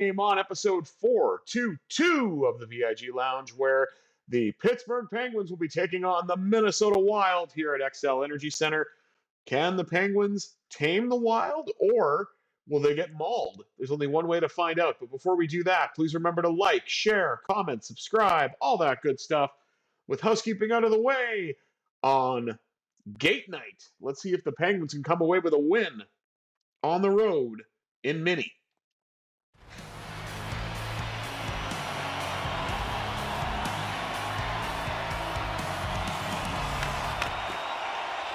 game on episode 422 of the VIG Lounge, where the Pittsburgh Penguins will be taking on the Minnesota Wild here at XL Energy Center. Can the Penguins tame the Wild, or will they get mauled? There's only one way to find out. But before we do that, please remember to like, share, comment, subscribe, all that good stuff. With housekeeping out of the way, on Gate Night, let's see if the Penguins can come away with a win on the road in Minnie.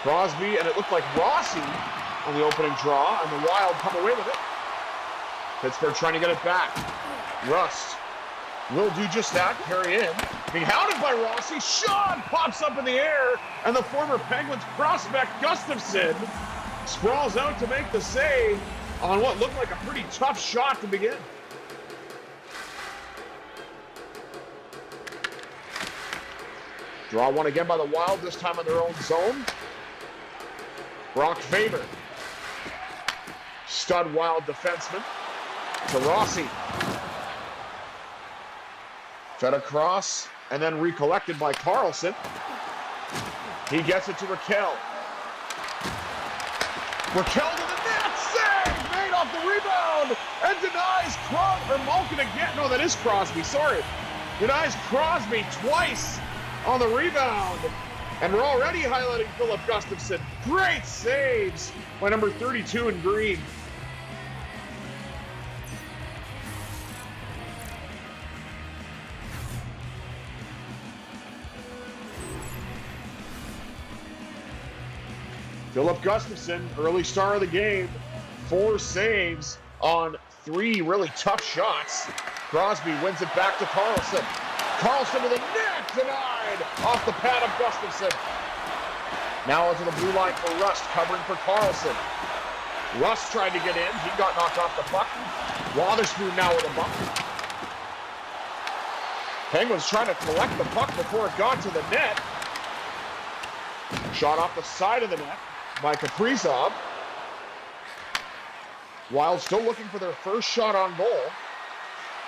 Crosby, and it looked like Rossi on the opening draw, and the Wild come away with it. Pittsburgh trying to get it back. Rust will do just that, carry in. Being hounded by Rossi, shot pops up in the air, and the former Penguins prospect, Gustafsson, sprawls out to make the save on what looked like a pretty tough shot to begin. Draw one again by the Wild, this time in their own zone. Brock Faber, stud Wild defenseman, to Rossi. Fed across, and then recollected by Carlson. He gets it to Raquel. Raquel to the net, save! Made off the rebound, and denies Malkin again. No, that is Crosby, sorry. Denies Crosby twice on the rebound. And we're already highlighting Filip Gustafsson. Great saves by number 32 in green. Filip Gustafsson, early star of the game, 4 saves on 3 really tough shots. Crosby wins it back to Carlson. Carlson to the net, denied off the pad of Gustafsson. Now onto the blue line for Rust, covering for Carlson. Rust tried to get in, he got knocked off the puck. Wotherspoon now with a bump. Penguins trying to collect the puck before it got to the net. Shot off the side of the net by Kaprizov. Wild still looking for their first shot on goal,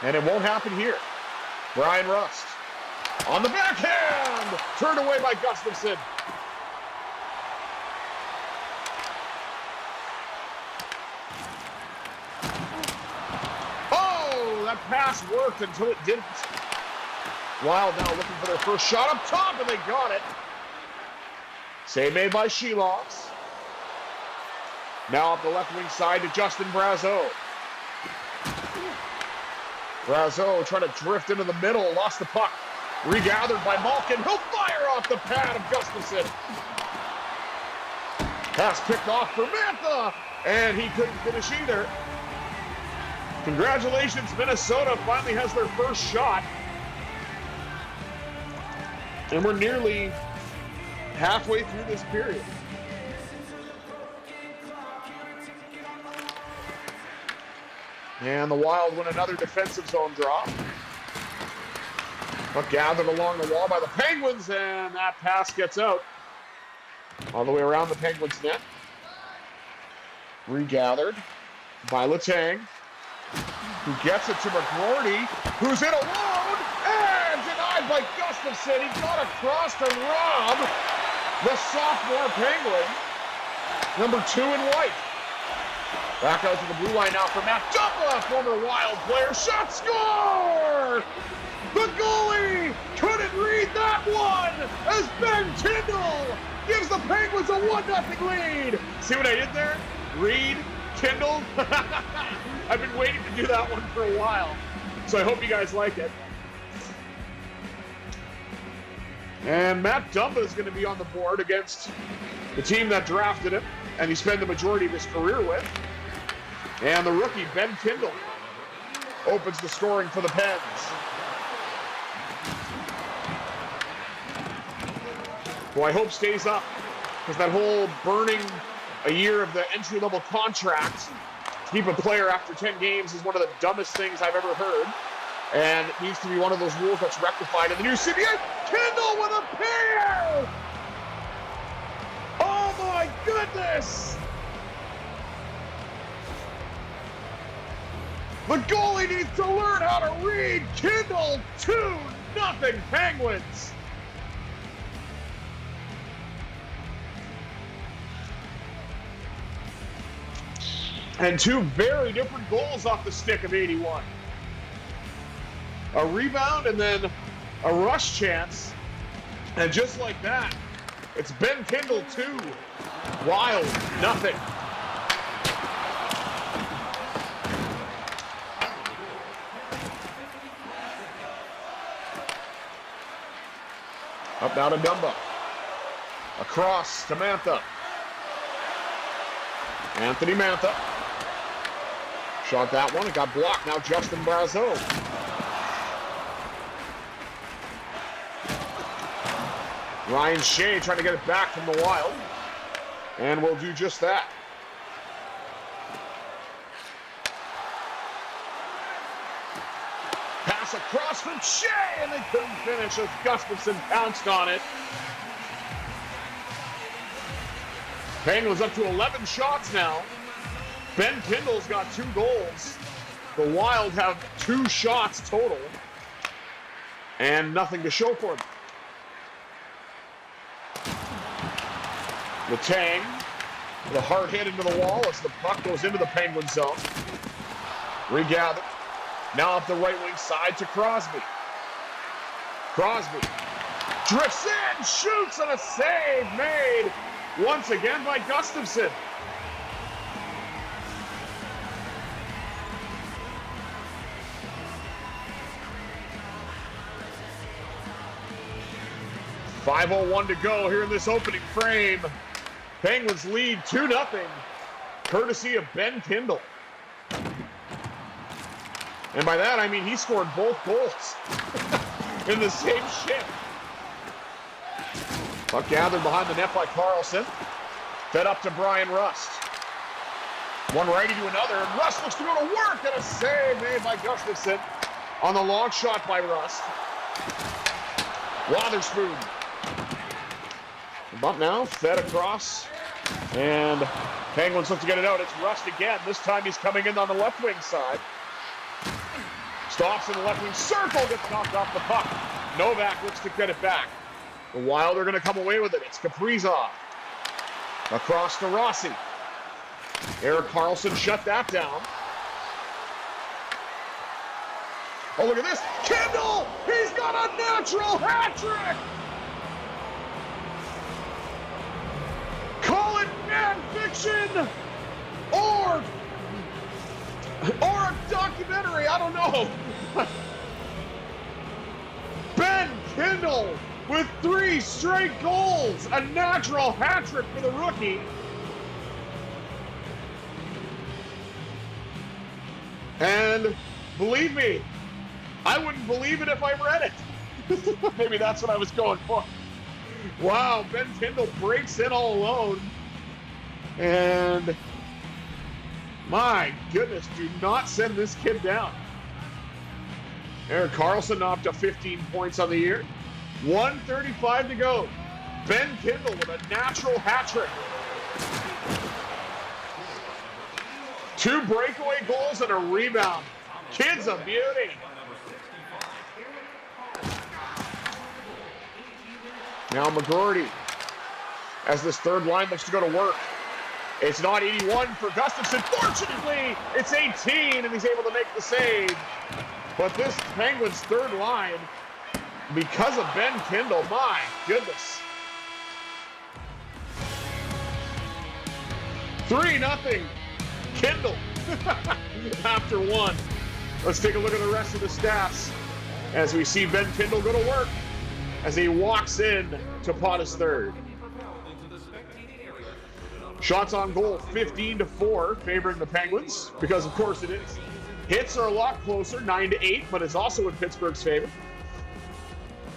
and it won't happen here. Brian Rust on the backhand, turned away by Gustafsson. Oh, that pass worked until it didn't. Wild now looking for their first shot up top, and they got it. Save made by Shelox. Now up the left wing side to Justin Brazeau. Brazeau trying to drift into the middle, lost the puck. Regathered by Malkin. He'll fire off the pad of Gustafsson. Pass picked off for Mantha, and he couldn't finish either. Congratulations, Minnesota finally has their first shot. And we're nearly halfway through this period. And the Wild win another defensive zone draw. Puck gathered along the wall by the Penguins, and that pass gets out. All the way around the Penguins' net. Regathered by Letang, who gets it to McGroarty, who's in alone, and denied by Gustafsson. He got across to Rob, the sophomore Penguin, number 2 in white. Back out to the blue line now for Matt Dumba, former Wild player. Shot, score! The goalie couldn't read that one as Ben Kindel gives the Penguins a 1-0 lead. See what I did there? Reed, Kindle. I've been waiting to do that one for a while, so I hope you guys like it. And Matt Dumba is going to be on the board against the team that drafted him, and he spent the majority of his career with. And the rookie, Ben Kindel, opens the scoring for the Pens. Who I hope stays up, because that whole burning a year of the entry-level contract to keep a player after 10 games is one of the dumbest things I've ever heard. And it needs to be one of those rules that's rectified in the new CBA. Kindle with a pair! Oh my goodness! The goalie needs to learn how to read. Kindel, 2-0 Penguins. And two very different goals off the stick of 81. A rebound and then a rush chance. And just like that, it's Ben Kindel 2, Wild 0. Up now to Dumba. Across to Mantha. Anthony Mantha. Shot that one. It got blocked. Now Justin Brazeau. Ryan Shea trying to get it back from the Wild. And we'll do just that. Pass across from Shea, and they couldn't finish as Gustafsson pounced on it. Penguins up to 11 shots now. Ben Kindel's got 2 goals. The Wild have 2 shots total. And nothing to show for them. Letang, the hard hit into the wall as the puck goes into the Penguin zone. Regather. Now up the right wing side to Crosby. Crosby drifts in, shoots, and a save made once again by Gustafsson. .501 to go here in this opening frame. Penguins lead 2-0, courtesy of Ben Kindel. And by that, I mean he scored both goals in the same shift. Puck gathered behind the net by Carlson. Fed up to Brian Rust. One righty to another, and Rust looks to go to work, and a save made by Gustafsson on the long shot by Rust. Wotherspoon. Bump now, fed across, and Penguins look to get it out. It's Rust again. This time he's coming in on the left wing side. Stops in the left wing circle, gets knocked off the puck. Novak looks to get it back. The Wild are going to come away with it. It's Kaprizov. Across to Rossi. Erik Karlsson shut that down. Oh, look at this. Kindel! He's got a natural hat trick! Call it fan fiction! Or a documentary, I don't know. Ben Kindel with 3 straight goals. A natural hat trick for the rookie. And believe me, I wouldn't believe it if I read it. Maybe that's what I was going for. Wow, Ben Kindel breaks in all alone. And my goodness, do not send this kid down. Erik Karlsson knocked up 15 points on the year. 1:35 to go. Ben Kindel with a natural hat trick. 2 breakaway goals and a rebound. Kid's a beauty. Now McGroarty, as this third line looks to go to work. It's not 81 for Gustafsson. Fortunately, it's 18, and he's able to make the save. But this Penguins third line, because of Ben Kindel, my goodness. 3-0 Kindel after 1. Let's take a look at the rest of the stats as we see Ben Kindel go to work as he walks in to pot his third. Shots on goal, 15-4, favoring the Penguins, because of course it is. Hits are a lot closer, 9-8, but it's also in Pittsburgh's favor.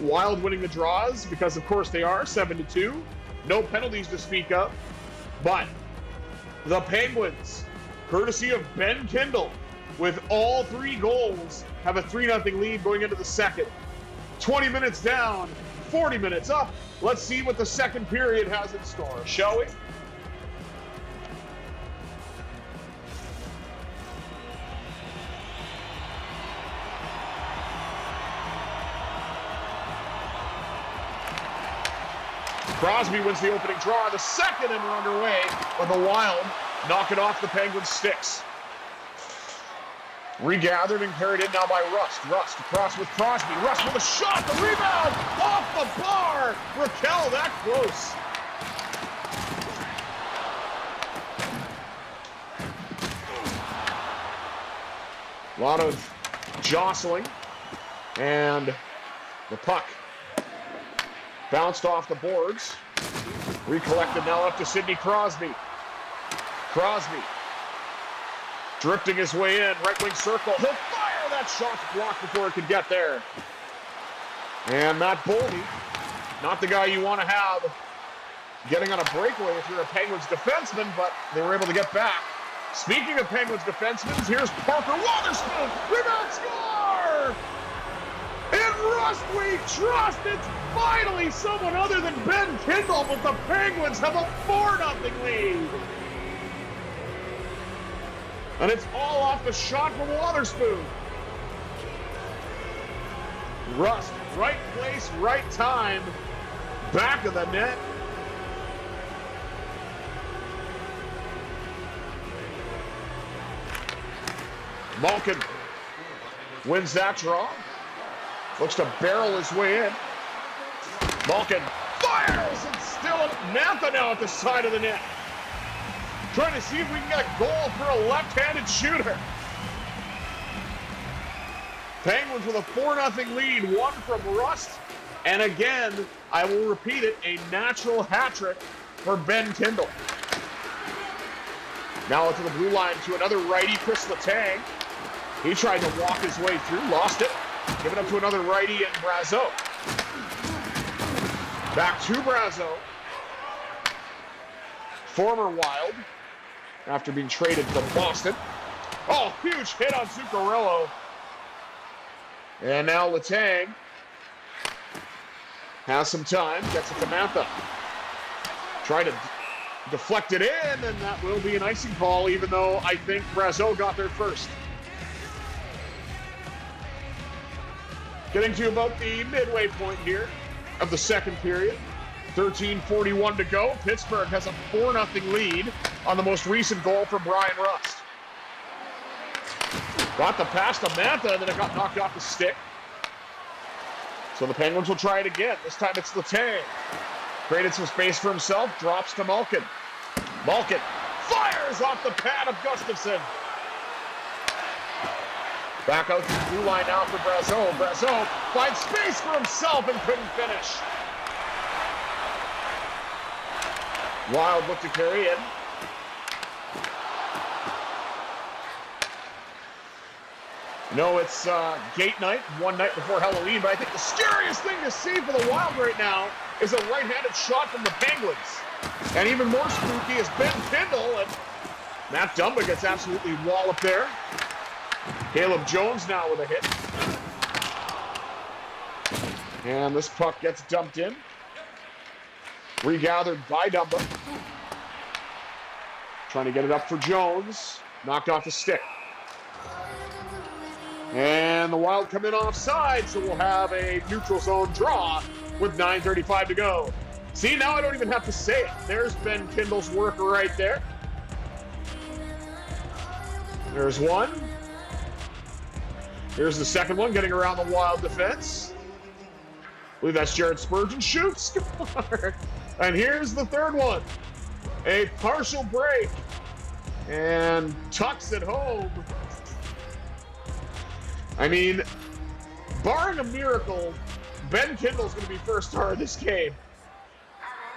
Wild winning the draws, because of course they are, 7-2. No penalties to speak of. But the Penguins, courtesy of Ben Kindel, with all 3 goals, have a 3-0 lead going into the second. 20 minutes down, 40 minutes up. Let's see what the second period has in store, shall we? Crosby wins the opening draw. The second and we're underway, but the Wild knock it off the Penguins' sticks. Regathered and carried in now by Rust. Rust across with Crosby. Rust with a shot. The rebound off the bar. Raquel that close. A lot of jostling. And the puck bounced off the boards. Recollected now up to Sidney Crosby. Crosby drifting his way in, right wing circle. He'll fire! That shot's blocked before it could get there. And Matt Boldy, not the guy you want to have getting on a breakaway if you're a Penguins defenseman, but they were able to get back. Speaking of Penguins defensemen, here's Parker Wotherspoon. Rebound score! In Rust we trust. It's finally someone other than Ben Kindel, but the Penguins have a 4-0 lead. And it's all off the shot from Wotherspoon. Rust, right place, right time. Back of the net. Malkin wins that draw. Looks to barrel his way in. Malkin fires and still Mantha now at the side of the net. Trying to see if we can get a goal for a left-handed shooter. Penguins with a 4-0 lead, one from Rust. And again, I will repeat it, a natural hat trick for Ben Kindel. Now to the blue line to another righty, Chris Letang. He tried to walk his way through, lost it. Give it up to another righty and Brazeau. Back to Brazeau. Former Wild, after being traded from Boston. Oh, huge hit on Zuccarello. And now Letang has some time, gets it to Mantha. Try to deflect it in, and that will be an icing call, even though I think Brazeau got there first. Getting to about the midway point here of the second period. 13:41 to go. Pittsburgh has a 4-0 lead on the most recent goal from Brian Rust. Got the pass to Mantha, and then it got knocked off the stick. So the Penguins will try it again. This time it's Letang. Created some space for himself, drops to Malkin. Malkin fires off the pad of Gustafsson. Back out to the blue line now for Brazeau. Brazeau finds space for himself and couldn't finish. Wild look to carry in. No, it's gate night, one night before Halloween, but I think the scariest thing to see for the Wild right now is a right-handed shot from the Penguins. And even more spooky is Ben Kindel, and Matt Dumba gets absolutely walloped there. Caleb Jones now with a hit. And this puck gets dumped in. Regathered by Dumba. Trying to get it up for Jones. Knocked off the stick. And the Wild come in offside, so we'll have a neutral zone draw with 9:35 to go. See, now I don't even have to say it. There's Ben Kindel's work right there. There's one. Here's the second one, getting around the Wild defense. I believe that's Jared Spurgeon. Shoots. And here's the third one. A partial break. And tucks it home. I mean, barring a miracle, Ben Kindel's going to be first star of this game.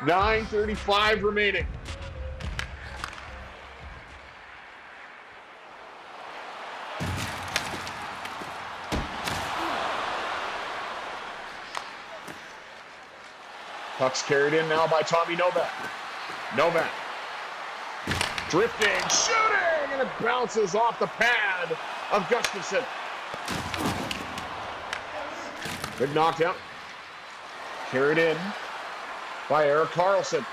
9:35 remaining. Puck's carried in now by Tommy Novak. Novak. Drifting, shooting, and it bounces off the pad of Gustafsson. Good knockdown. Carried in by Erik Karlsson.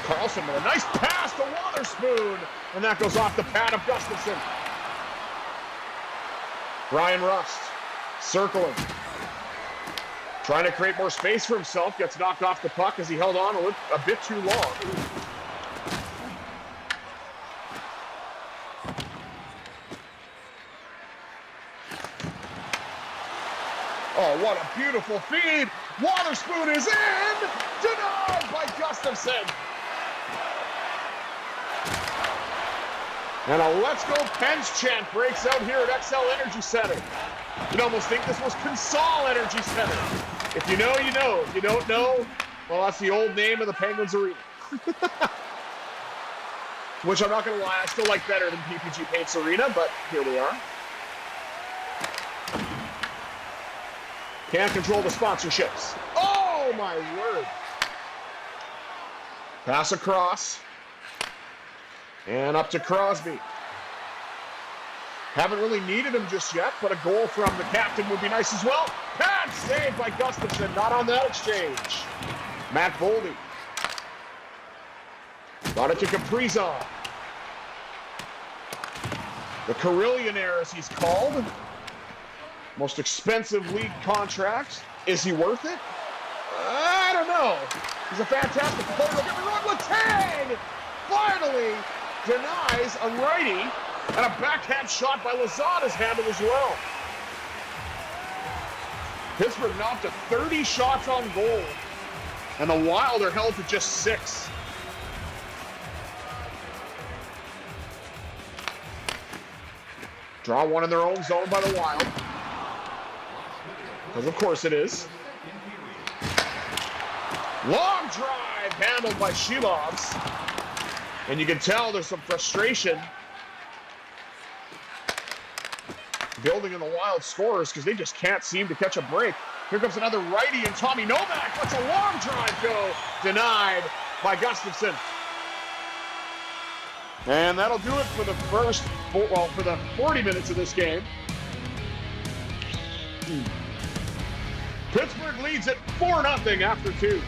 Karlsson with a nice pass to Wotherspoon, and that goes off the pad of Gustafsson. Brian Rust circling. Trying to create more space for himself. Gets knocked off the puck as he held on a bit too long. Oh, what a beautiful feed. Wotherspoon is in. Denied by Gustafsson. And a Let's Go Pens chant breaks out here at XL Energy Center. You'd almost think this was Consol Energy Center. If you know, you know. If you don't know, well, that's the old name of the Penguins Arena. Which I'm not going to lie, I still like better than PPG Paints Arena, but here we are. Can't control the sponsorships. Oh, my word. Pass across. And up to Crosby. Haven't really needed him just yet, but a goal from the captain would be nice as well. Pad saved by Gustafsson, not on that exchange. Matt Boldy. Got it to Kaprizov. The Carillionaire, as he's called. Most expensive league contract. Is he worth it? I don't know. He's a fantastic player. Don't get me wrong, Letang finally denies a righty, and a backhand shot by Lazard is handled as well. Pittsburgh now up to 30 shots on goal, and the Wild are held to just 6. Draw one in their own zone by the Wild. Because of course it is. Long drive handled by Shilovs. And you can tell there's some frustration building in the Wild scorers because they just can't seem to catch a break. Here comes another righty, and Tommy Novak lets a long drive go. Denied by Gustafsson. And that'll do it for the for the 40 minutes of this game. Pittsburgh leads it 4-0 after 2.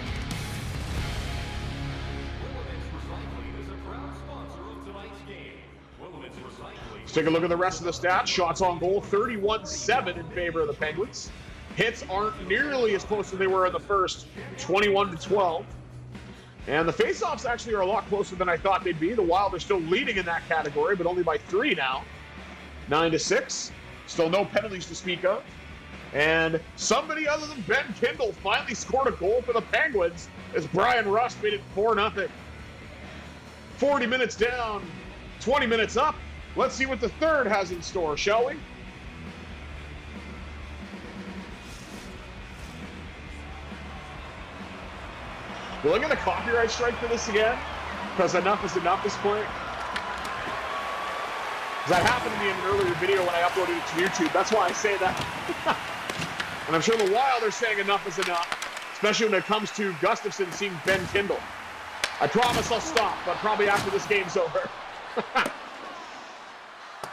Let's take a look at the rest of the stats. Shots on goal, 31-7 in favor of the Penguins. Hits aren't nearly as close as they were in the first, 21-12. And the faceoffs actually are a lot closer than I thought they'd be. The Wild are still leading in that category, but only by 3 now. 9-6. Still no penalties to speak of. And somebody other than Ben Kindel finally scored a goal for the Penguins as Brian Rust made it 4-0. 40 minutes down, 20 minutes up. Let's see what the third has in store, shall we? Will I get a copyright strike for this again? Because enough is enough this point. That happened to me in an earlier video when I uploaded it to YouTube. That's why I say that. And I'm sure the Wild are saying enough is enough, especially when it comes to Gustafsson seeing Ben Kindel. I promise I'll stop, but probably after this game's over.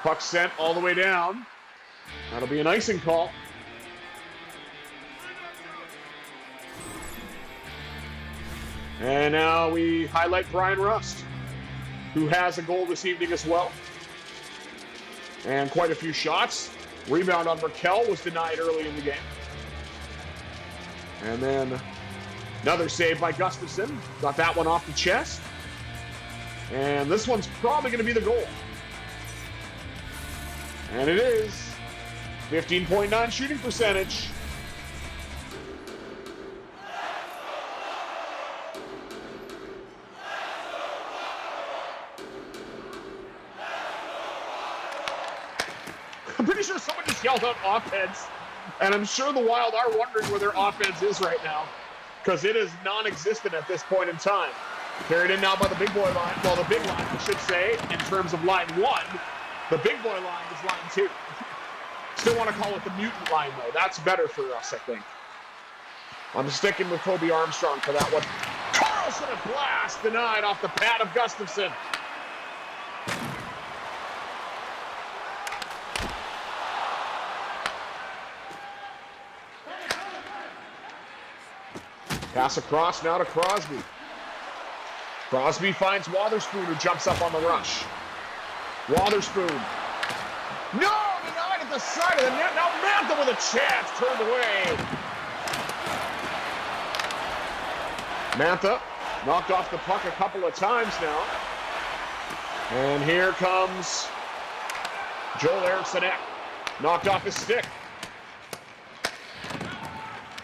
Puck sent all the way down. That'll be an icing call. And now we highlight Brian Rust, who has a goal this evening as well. And quite a few shots. Rebound on Merkel was denied early in the game. And then another save by Gustafsson. Got that one off the chest. And this one's probably going to be the goal. And it is. 15.9 shooting percentage. I'm pretty sure someone just yelled out offense. And I'm sure the Wild are wondering where their offense is right now. Because it is non-existent at this point in time. Carried in now by the big boy line. Well, the big line, I should say, in terms of line 1. The big boy line is line 2. Still want to call it the mutant line, though. That's better for us, I think. I'm sticking with Kobe Armstrong for that one. Carlson, a blast denied off the pad of Gustafsson. Pass across now to Crosby. Crosby finds Wotherspoon, who jumps up on the rush. Wotherspoon. No! Denied at the side of the net. Now Mantha with a chance. Turned away. Mantha knocked off the puck a couple of times now. And here comes Joel Eriksson. Knocked off his stick.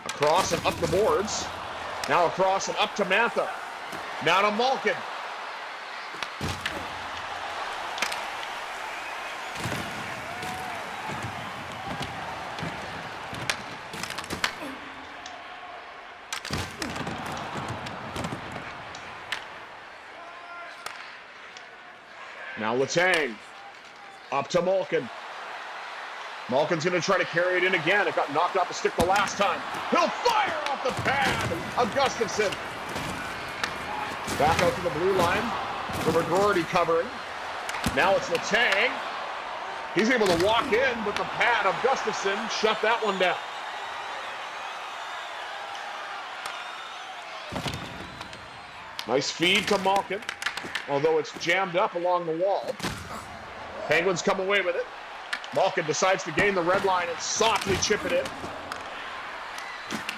Across and up the boards. Now across and up to Mantha. Now to Malkin. Now Letang. Up to Malkin. Malkin's going to try to carry it in again. It got knocked off the stick the last time. He'll fire off the pad of Gustafsson. Back out to the blue line. The McGroarty covering. Now it's Letang. He's able to walk in, but the pad of Gustafsson shut that one down. Nice feed to Malkin, although it's jammed up along the wall. Penguins come away with it. Malkin decides to gain the red line and softly chip it in.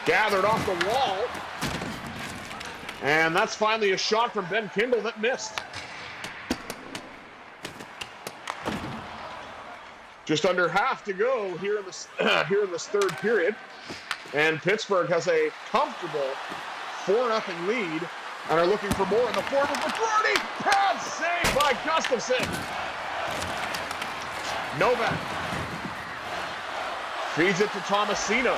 Gathered off the wall. And that's finally a shot from Ben Kindel that missed. Just under half to go here in this third period. And Pittsburgh has a comfortable 4-0 lead and are looking for more in the form of McGroarty. Pad save by Gustafsson. Novak feeds it to Tomasino.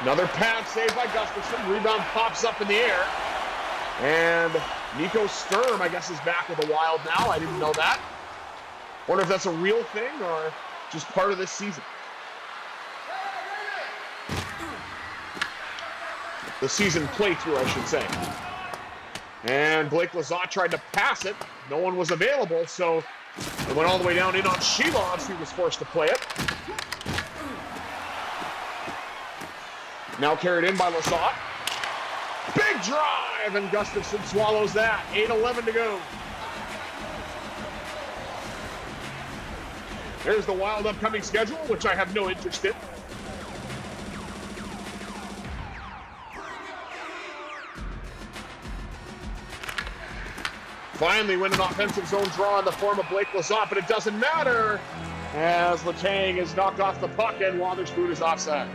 Another pad save by Gustafsson. Rebound pops up in the air. And Nico Sturm, I guess, is back with the Wild now. I didn't know that. Wonder if that's a real thing or just part of this season. The season playthrough, I should say. And Blake Lizotte tried to pass it. No one was available, so it went all the way down in on Shilovs, who was forced to play it. Now carried in by Lizotte. Big drive, and Gustafsson swallows that. 8:11 to go. There's the Wild upcoming schedule, which I have no interest in. Finally win an offensive zone draw in the form of Blake Lizotte, but it doesn't matter as Letang is knocked off the puck and Wotherspoon is offside.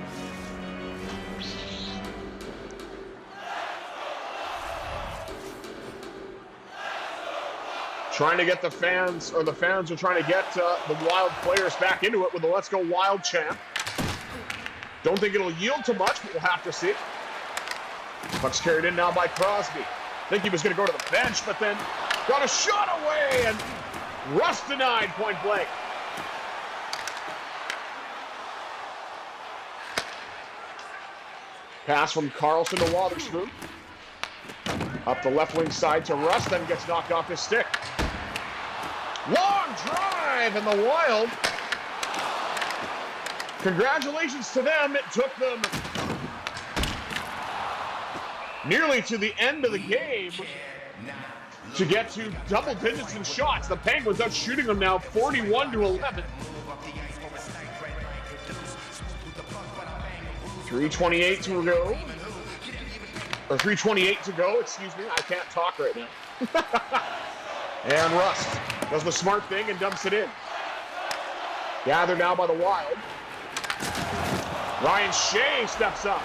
Trying to get the fans are trying to get the Wild players back into it with the Let's Go Wild chant. Don't think it'll yield to much, but we'll have to see. Puck's carried in now by Crosby. Think he was going to go to the bench, but then got a shot away, and Russ denied point blank. Pass from Carlson to Wotherspoon. Up the left wing side to Russ, then gets knocked off his stick. Long drive, and the Wild. Congratulations to them. It took them nearly to the end of the game to get to double digits in shots. The Penguins out shooting them now 41-11. 3:28 to go. Or 3:28 to go, excuse me. I can't talk right now. And Rust does the smart thing and dumps it in. Gathered now by the Wild. Ryan Shea steps up.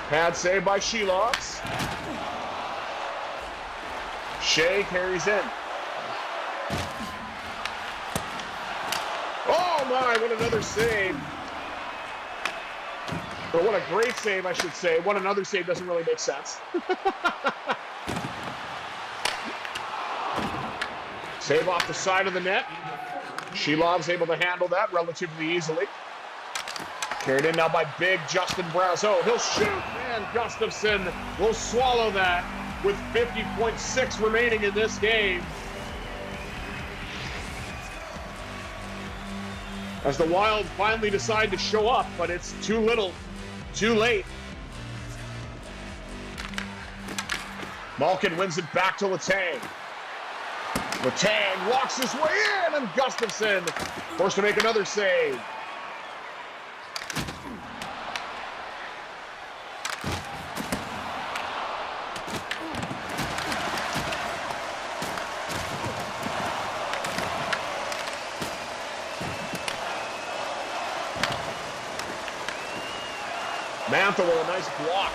Pad save by Shilovs. Shea carries in. Oh my, what another save. Or what a great save, I should say. What another save doesn't really make sense. Save off the side of the net. Shilov's able to handle that relatively easily. Carried in now by big Justin Brazeau. He'll shoot, and Gustafsson will swallow that with 50.6 remaining in this game. As the Wild finally decide to show up, but it's too little, too late. Malkin wins it back to Letang. Letang walks his way in, and Gustafsson forced to make another save. Mantha with a nice block.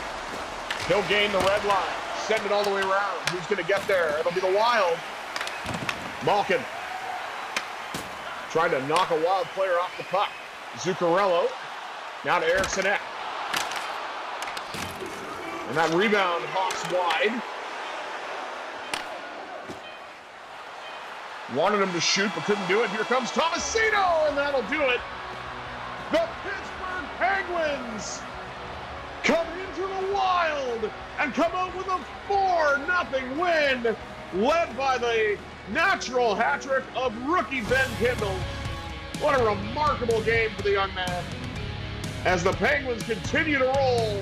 He'll gain the red line. Send it all the way around. Who's going to get there? It'll be the Wild. Malkin trying to knock a Wild player off the puck. Zuccarello. Now to Eriksson Ek. And that rebound hops wide. Wanted him to shoot, but couldn't do it. Here comes Tomasino, and that'll do it. The Pittsburgh Penguins come into the Wild and come out with a 4-0 win, led by the natural hat trick of rookie Ben Kindel. What a remarkable game for the young man as the Penguins continue to roll.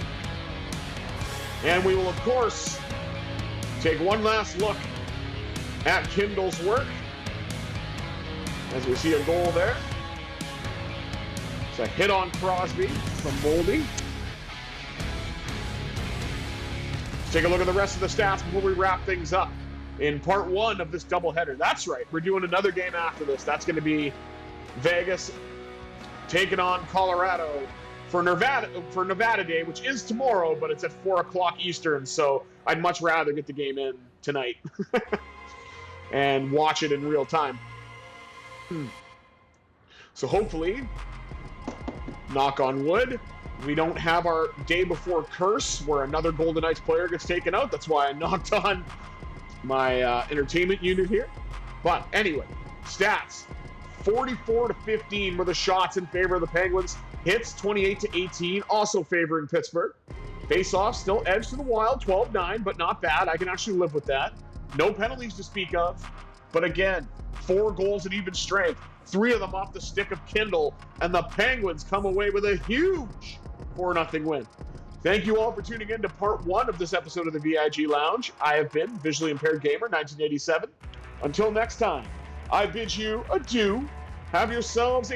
And we will, of course, take one last look at Kindel's work as we see a goal there. It's a hit on Crosby from Moldy. Let's take a look at the rest of the stats before we wrap things up in part one of this doubleheader. That's right, we're doing another game after this. That's going to be Vegas taking on Colorado for Nevada Day, which is tomorrow, but it's at 4 o'clock Eastern, so I'd much rather get the game in tonight and watch it in real time. So hopefully, knock on wood, we don't have our day before curse where another Golden Knights player gets taken out. That's why I knocked on my entertainment unit here. But anyway, stats. 44-15 were the shots in favor of the Penguins. Hits 28-18, also favoring Pittsburgh. Face-off still edge to the Wild, 12-9, but not bad. I can actually live with that. No penalties to speak of. But again, 4 goals at even strength. 3 of them off the stick of Kindel. And the Penguins come away with a huge 4-0 win. Thank you all for tuning in to part 1 of this episode of the VIG Lounge. I have been Visually Impaired Gamer 1987. Until next time, I bid you adieu. Have yourselves a